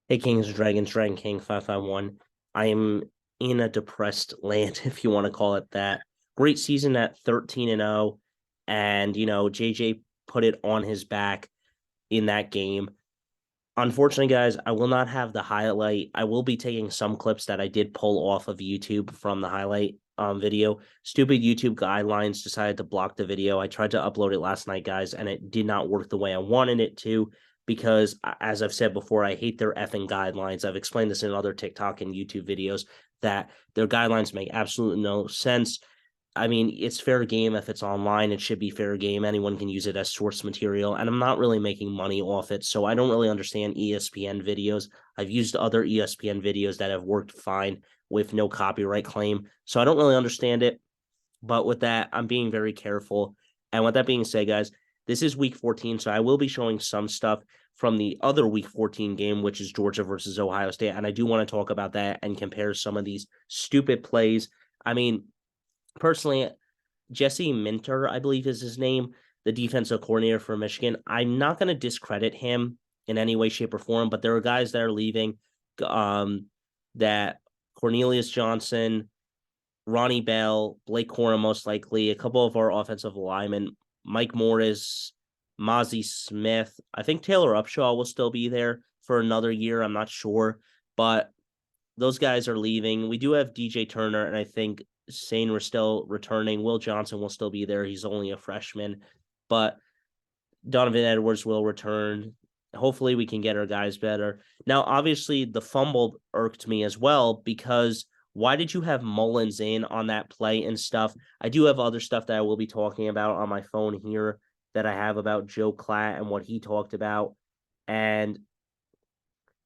Hey, Kings, Dragons, Dragon King 551. I am in a depressed land, if you want to call it that. Great season at 13-0. And, JJ put it on his back in that game. Unfortunately, guys, I will not have the highlight. I will be taking some clips that I did pull off of YouTube from the highlight video. Stupid YouTube guidelines decided to block the video. I tried to upload it last night, guys, and it did not work the way I wanted it to because, as I've said before, I hate their effing guidelines. I've explained this in other TikTok and YouTube videos that their guidelines make absolutely no sense. I mean, it's fair game if it's online. It should be fair game. Anyone can use it as source material, and I'm not really making money off it, so I don't really understand ESPN videos. I've used other ESPN videos that have worked fine with no copyright claim, so I don't really understand it. But with that, I'm being very careful. And with that being said, guys, this is week 14, so I will be showing some stuff from the other week 14 game, which is Georgia versus Ohio State. And I do want to talk about that and compare some of these stupid plays. I mean, personally, Jesse Minter, I believe is his name, the defensive coordinator for Michigan. I'm not going to discredit him in any way, shape, or form, but there are guys that are leaving. That Cornelius Johnson, Ronnie Bell, Blake Corum, most likely, a couple of our offensive linemen, Mike Morris, Mozzie Smith. I think Taylor Upshaw will still be there for another year. I'm not sure, but those guys are leaving. We do have DJ Turner, and I think Sane are still returning. Will Johnson will still be there. He's only a freshman, but Donovan Edwards will return. Hopefully, we can get our guys better. Now, obviously, the fumble irked me as well because why did you have Mullins in on that play and stuff? I do have other stuff that I will be talking about on my phone here that I have about Joe Klatt and what he talked about. And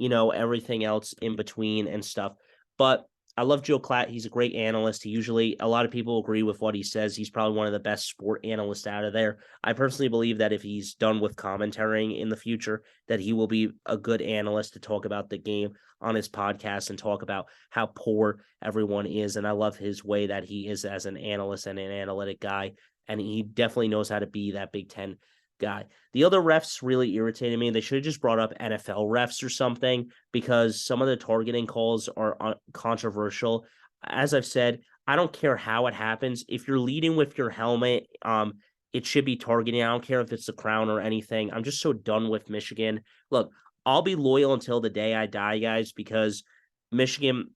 everything else in between and stuff. But I love Joe Klatt. He's a great analyst. A lot of people agree with what he says. He's probably one of the best sport analysts out of there. I personally believe that if he's done with commentating in the future, that he will be a good analyst to talk about the game on his podcast and talk about how poor everyone is. And I love his way that he is as an analyst and an analytic guy. And he definitely knows how to be that Big Ten guy. The other refs really irritated me. They should have just brought up NFL refs or something because some of the targeting calls are controversial. As I've said, I don't care how it happens. If you're leading with your helmet, it should be targeting. I don't care if it's the crown or anything. I'm just so done with Michigan. Look, I'll be loyal until the day I die, guys, because Michigan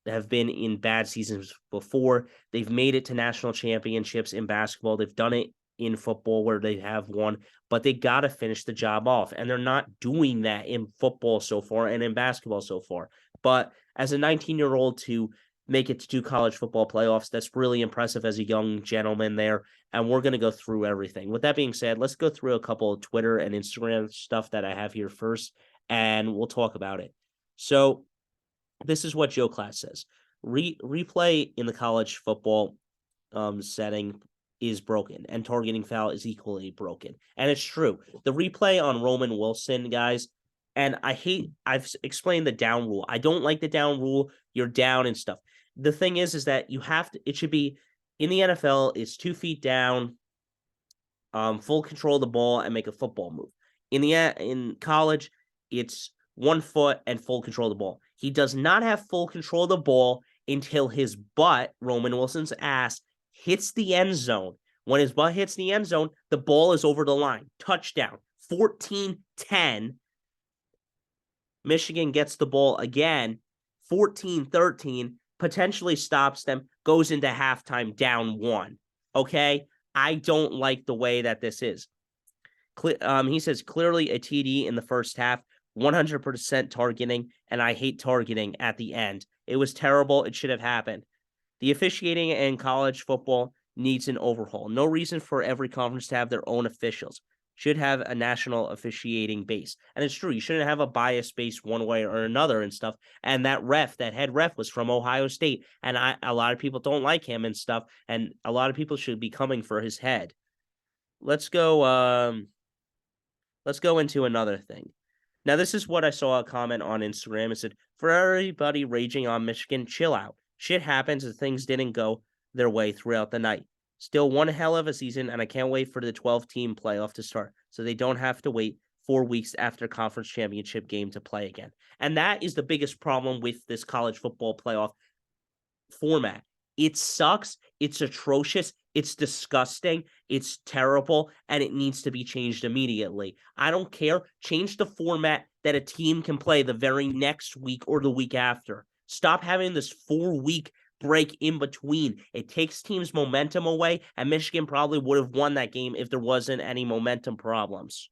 have been in bad seasons before. They've made it to national championships in basketball. They've done it in football where they have won, but they got to finish the job off. And they're not doing that in football so far and in basketball so far. But as a 19-year-old to make it to 2 college football playoffs, that's really impressive as a young gentleman there. And we're going to go through everything. With that being said, let's go through a couple of Twitter and Instagram stuff that I have here first, and we'll talk about it. So this is what Joe Klatt says. Replay in the college football setting is broken, and targeting foul is equally broken. And it's true. The replay on Roman Wilson, guys, and I've explained the down rule. I don't like the down rule. You're down and stuff. The thing is that it should be in the NFL, it's 2 feet down, full control of the ball and make a football move. In college, it's 1 foot and full control of the ball. He does not have full control of the ball until his butt, Roman Wilson's ass, hits the end zone. When his butt hits the end zone, the ball is over the line. Touchdown. 14-10. Michigan gets the ball again. 14-13. Potentially stops them. Goes into halftime down 1. Okay? I don't like the way that this is. He says, clearly a TD in the first half. 100% targeting, and I hate targeting at the end. It was terrible. It should have happened. The officiating in college football needs an overhaul. No reason for every conference to have their own officials. Should have a national officiating base. And it's true. You shouldn't have a bias base one way or another and stuff. And that head ref was from Ohio State. And a lot of people don't like him and stuff. And a lot of people should be coming for his head. Let's go into another thing. Now, this is what I saw a comment on Instagram. It said, for everybody raging on Michigan, chill out. Shit happens and things didn't go their way throughout the night. Still one hell of a season, and I can't wait for the 12-team playoff to start so they don't have to wait 4 weeks after conference championship game to play again. And that is the biggest problem with this college football playoff format. It sucks. It's atrocious. It's disgusting. It's terrible. And it needs to be changed immediately. I don't care. Change the format that a team can play the very next week or the week after. Stop having this 4-week break in between. It takes teams' momentum away, and Michigan probably would have won that game if there wasn't any momentum problems.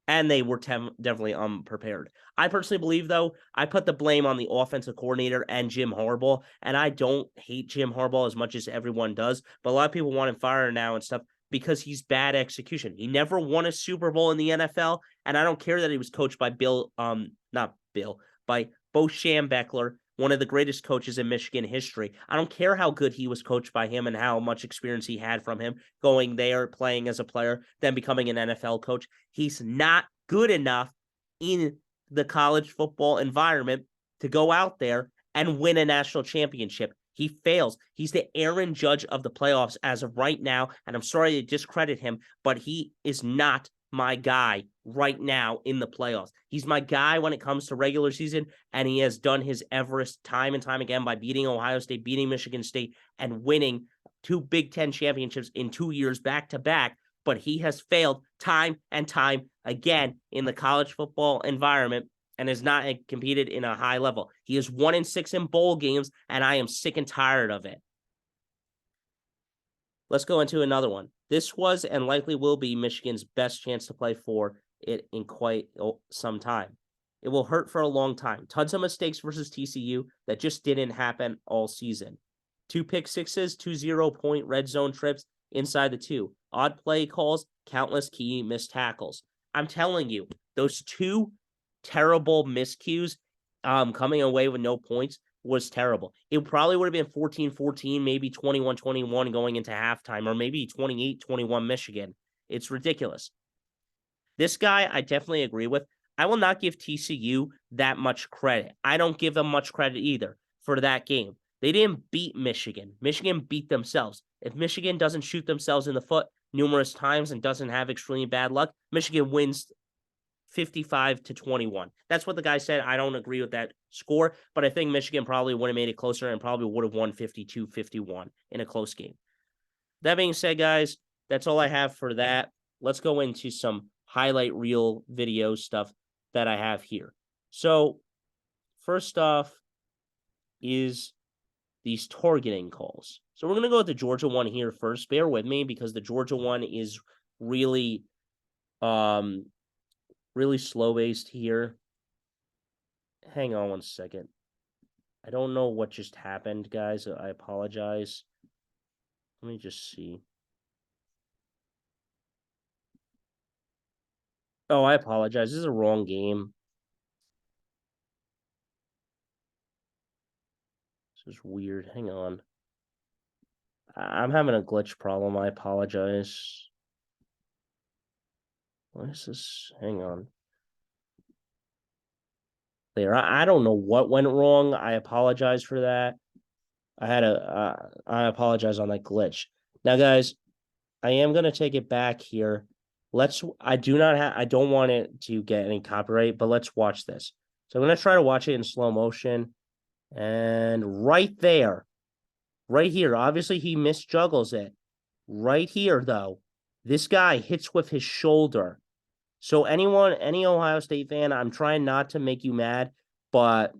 And they were definitely unprepared. I personally believe, though, I put the blame on the offensive coordinator and Jim Harbaugh, and I don't hate Jim Harbaugh as much as everyone does, but a lot of people want him fired now and stuff because he's bad execution. He never won a Super Bowl in the NFL, and I don't care that he was coached by by Bo Schembechler, one of the greatest coaches in Michigan history. I don't care how good he was coached by him and how much experience he had from him going there, playing as a player, then becoming an NFL coach. He's not good enough in the college football environment to go out there and win a national championship. He fails. He's the Aaron Judge of the playoffs as of right now, and I'm sorry to discredit him, but he is not my guy right now in the playoffs. He's my guy when it comes to regular season, and he has done his Everest time and time again by beating Ohio State, beating Michigan State, and winning 2 Big Ten championships in 2 years back to back. But he has failed time and time again in the college football environment and has not competed in a high level. He is 1-6 in bowl games, and I am sick and tired of it. Let's go into another one. This was and likely will be Michigan's best chance to play for it in quite some time. It will hurt for a long time. Tons of mistakes versus TCU that just didn't happen all season. 2 pick sixes, 2 0-point red zone trips inside the 2. Odd play calls, countless key missed tackles. I'm telling you, those 2 terrible miscues coming away with no points was terrible. It probably would have been 14-14, maybe 21-21 going into halftime, or maybe 28-21 Michigan. It's ridiculous. This guy, I definitely agree with. I will not give TCU that much credit. I don't give them much credit either for that game. They didn't beat Michigan. Michigan beat themselves. If Michigan doesn't shoot themselves in the foot numerous times and doesn't have extremely bad luck, Michigan wins 55-21. That's what the guy said. I don't agree with that score, but I think Michigan probably would have made it closer and probably would have won 52-51 in a close game. That being said, guys, that's all I have for that. Let's go into some highlight reel video stuff that I have here. So first off is these targeting calls. So we're going to go with the Georgia one here first. Bear with me because the Georgia one is really slow-based here. Hang on one second. I don't know what just happened, guys. I apologize. Let me just see. Oh, I apologize. This is a wrong game. This is weird. Hang on. I'm having a glitch problem. I apologize. What is this? Hang on. There. I don't know what went wrong. I apologize for that. I apologize on that glitch. Now, guys, I am going to take it back here. I don't want it to get any copyright, but let's watch this. So I'm going to try to watch it in slow motion. And right there, right here, obviously he misjuggles it. Right here, though, this guy hits with his shoulder. So any Ohio State fan, I'm trying not to make you mad, but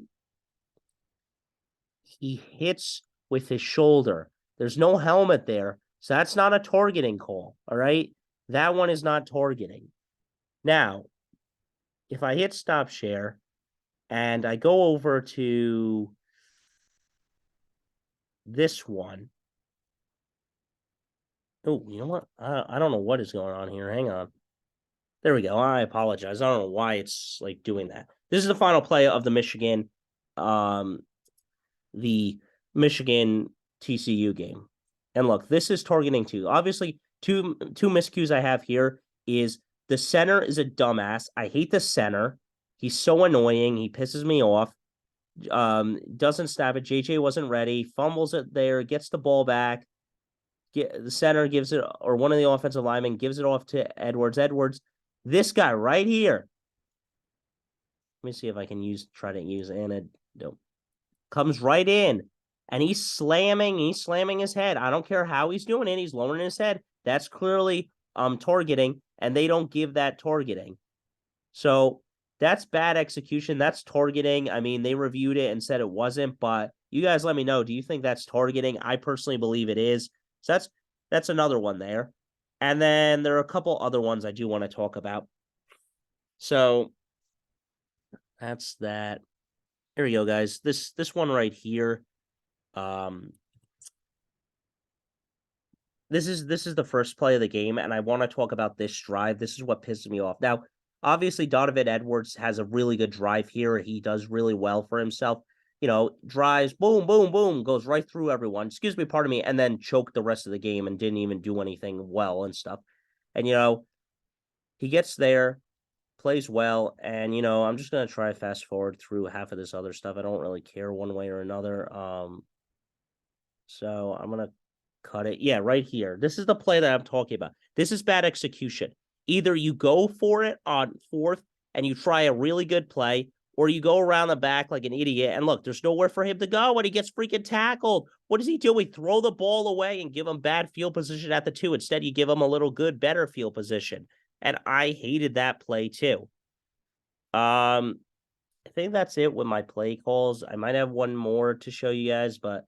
he hits with his shoulder. There's no helmet there, so that's not a targeting call, all right? That one is not targeting. Now, if I hit stop share and I go over to this one. Oh, you know what? I don't know what is going on here. Hang on. There we go. I apologize. I don't know why it's like doing that. This is the final play of the Michigan TCU game. And look, this is targeting too. Obviously, two miscues I have here is the center is a dumbass. I hate the center. He's so annoying. He pisses me off. Doesn't snap it. JJ wasn't ready. Fumbles it there. Gets the ball back. The center gives it, or one of the offensive linemen gives it off to Edwards. Edwards This guy right here. Let me see if I can try to use antidote. Comes right in and he's slamming his head. I don't care how he's doing it. He's lowering his head. That's clearly targeting, and they don't give that targeting. So that's bad execution. That's targeting. I mean, they reviewed it and said it wasn't, but you guys let me know. Do you think that's targeting? I personally believe it is. So that's another one there. And then there are a couple other ones I do want to talk about. So that's that. Here we go, guys. This one right here. This is the first play of the game, and I want to talk about this drive. This is what pisses me off. Now, obviously, Donovan Edwards has a really good drive here. He does really well for himself. You know, drives, boom, boom, boom, goes right through everyone. Excuse me, pardon me, and then choked the rest of the game and didn't even do anything well and stuff. And, you know, he gets there, plays well, and, you know, I'm just going to try to fast forward through half of this other stuff. I don't really care one way or another. So I'm going to cut it. Yeah, right here. This is the play that I'm talking about. This is bad execution. Either you go for it on fourth and you try a really good play, or you go around the back like an idiot. And look, there's nowhere for him to go when he gets freaking tackled. What does he do? He throw the ball away and give him bad field position at the 2. Instead, you give him a little good, better field position. And I hated that play too. I think that's it with my play calls. I might have one more to show you guys, but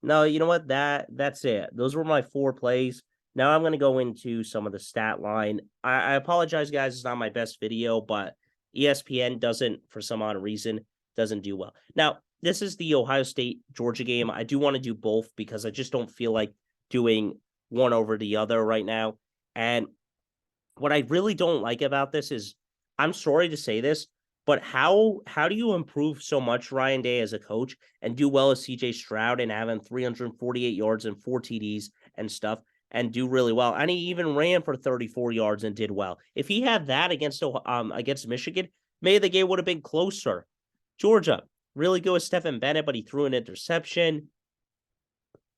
no, you know what? That's it. Those were my 4 plays. Now I'm going to go into some of the stat line. I apologize, guys. It's not my best video, but ESPN doesn't, for some odd reason, doesn't do well. Now, this is the Ohio State-Georgia game. I do want to do both because I just don't feel like doing one over the other right now. And what I really don't like about this is, I'm sorry to say this, but how do you improve so much, Ryan Day, as a coach and do well as CJ Stroud and having 348 yards and 4 TDs and stuff and do really well? And he even ran for 34 yards and did well. If he had that against Michigan, maybe the game would have been closer. Georgia, really good with Stephen Bennett, but he threw an interception.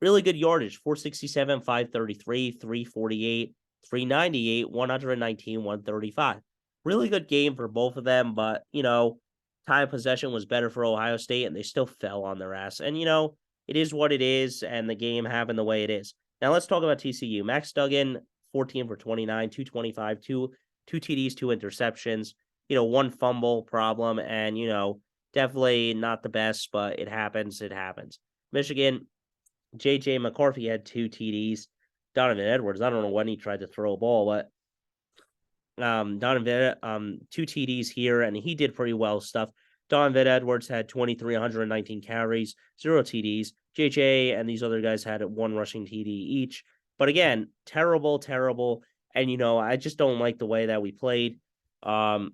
Really good yardage, 467, 533, 348, 398, 119, 135. Really good game for both of them, but, you know, time of possession was better for Ohio State, and they still fell on their ass. And, you know, it is what it is, and the game happened the way it is. Now, let's talk about TCU. Max Duggan, 14 for 29, 225, two TDs, 2 interceptions, you know, 1 fumble problem, and, you know, definitely not the best, but it happens. It happens. Michigan, J.J. McCarthy had 2 TDs. Donovan Edwards, I don't know when he tried to throw a ball, but Donovan, 2 TDs here, and he did pretty well stuff. Donovan Edwards had 2,319 carries, 0 TDs. JJ and these other guys had 1 rushing TD each. But again, terrible. And, you know, I just don't like the way that we played. And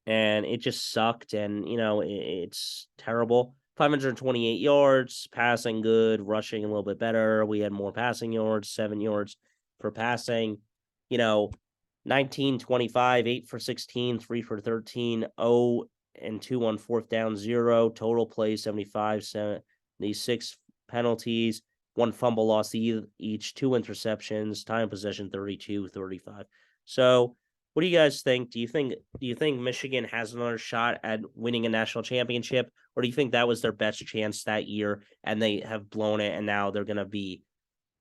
it just sucked. And, you know, it's terrible. 528 yards, passing good, rushing a little bit better. We had more passing yards, 7 yards for passing. You know, 19, 25, 8 for 16, 3 for 13, 0 and 2 on 4th down, 0. Total plays, 75, 76 penalties, 1 fumble loss each, 2 interceptions, time possession 32, 35. So what do you guys think? Do you think Michigan has another shot at winning a national championship, or do you think that was their best chance that year and they have blown it and now they're going to be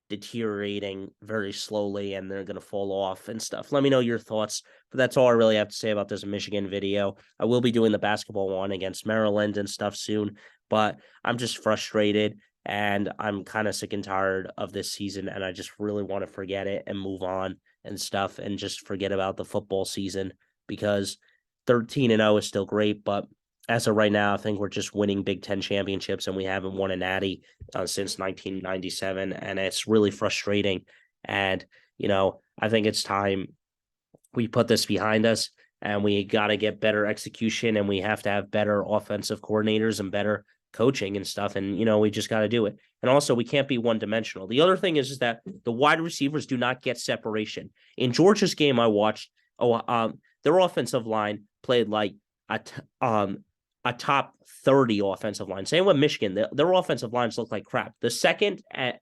deteriorating very slowly and they're going to fall off and stuff? Let me know your thoughts, but that's all I really have to say about this Michigan video. I will be doing the basketball one against Maryland and stuff soon, but I'm just frustrated and I'm kind of sick and tired of this season, and I just really want to forget it and move on and stuff and just forget about the football season, because 13-0 is still great, but as of right now, I think we're just winning Big Ten championships, and we haven't won a natty since 1997, and it's really frustrating. And, you know, I think it's time we put this behind us, and we got to get better execution, and we have to have better offensive coordinators and better coaching and stuff. And, you know, we just got to do it. And also, we can't be one-dimensional. The other thing is that the wide receivers do not get separation. In Georgia's game I watched, their offensive line played like a top 30 offensive line. Same with Michigan. Their offensive lines look like crap. The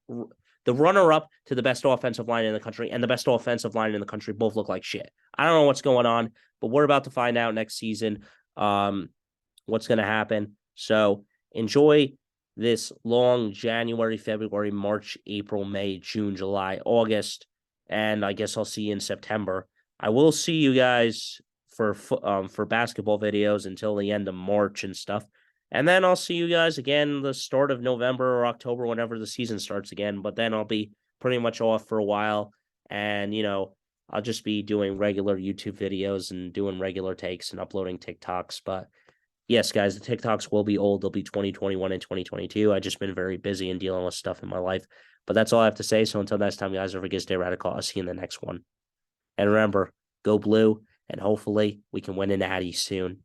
runner-up to the best offensive line in the country and the best offensive line in the country both look like shit. I don't know what's going on, but we're about to find out next season what's going to happen. So enjoy this long January, February, March, April, May, June, July, August, and I guess I'll see you in September. I will see you guys for basketball videos until the end of March and stuff. And then I'll see you guys again the start of November or October, whenever the season starts again. But then I'll be pretty much off for a while. And, I'll just be doing regular YouTube videos and doing regular takes and uploading TikToks. But yes, guys, the TikToks will be old. They'll be 2021 and 2022. I've just been very busy and dealing with stuff in my life. But that's all I have to say. So until next time, guys, don't forget to stay radical. I'll see you in the next one. And remember, go blue, and hopefully we can win an Natty soon.